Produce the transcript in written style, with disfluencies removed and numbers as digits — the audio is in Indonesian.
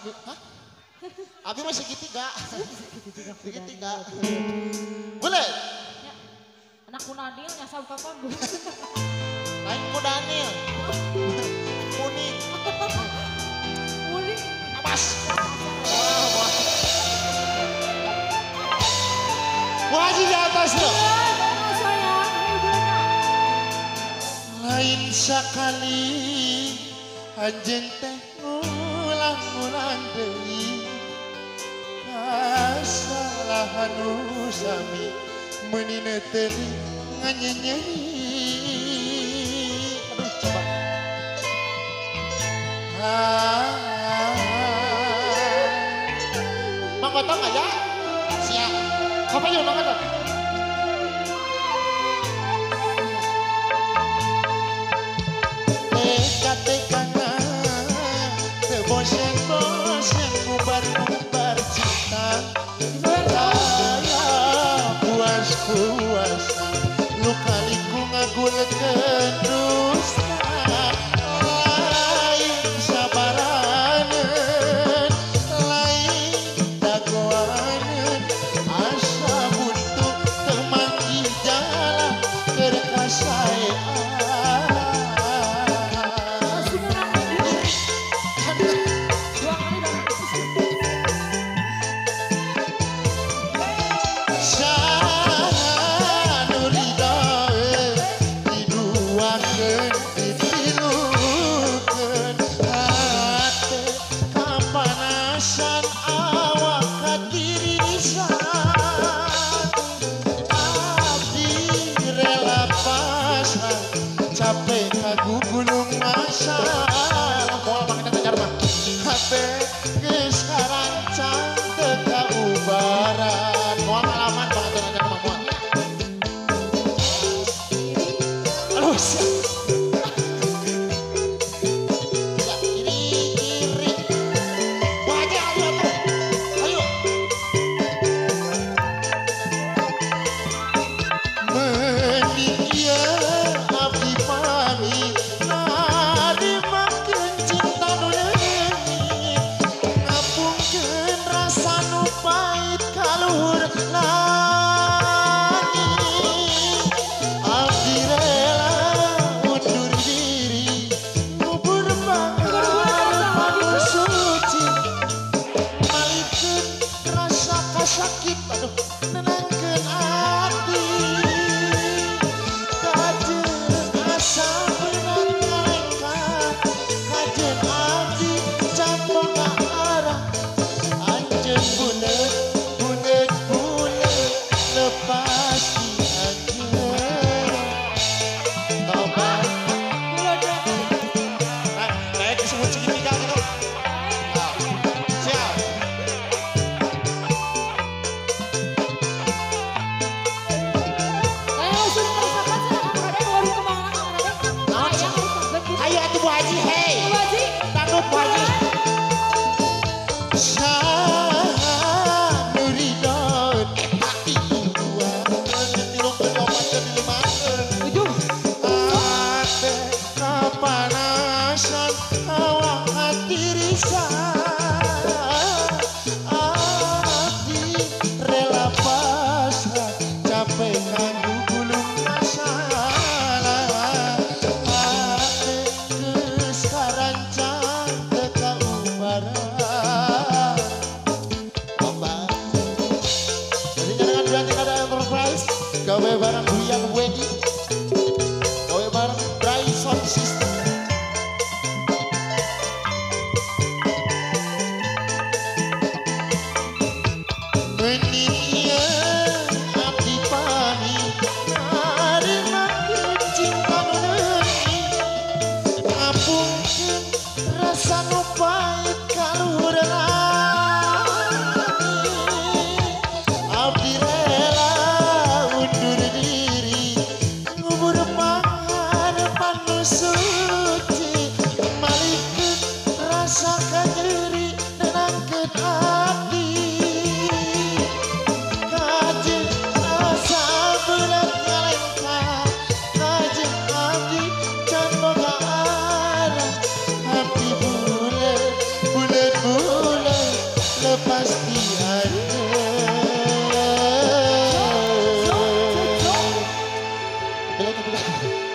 Abi? Hah? Abi masih segitiga. Segitiga. Boleh? Ya, anakku Nadil nyasar kapan bu? Lain ku Daniel. Kuning. Uli. Awas. Wah, di atas loh. Sayang, ibunya. Lain sekali anjing teh ngulang-ngulang deui kasalahan sami meunina teu nganyenyei. Aduh coba. Mang Otong enggak ya? Siap. Apa yuk Mang Otong? Teka-tekana tebosen-bosen bubar-bubar cinta saya puas-puasa luka-liku ngagulekeun dusta lain sabaraneun lain dagoaneun asa buntu teu manggih jalan keur kasaean. Capek kagu gunung masa moal pakai tanya mah hape geus karancang teu kaubaran moal ngalaman pakai tanya mah moal aduh siap ya iri wajah ayo atuh ayo mending abdi pami nari makin cinta nu leungit ngapungkeun rasa nu pait kaluhur langit abdi rela undur diri ngubur bakar suci malikeun rasa kasakit aduh nenangkeun ati panasan awak hati risah hati rela pasrah capek kanggo gulung masalah hati geus karancang teu kaubaran obat jadi jangan berarti ada enterprise gawe barang Buyan Wedding gawe barang Bryson System. Rasa nu pait kaluhur langit abdi rela undur diri lepas tiada. Belok.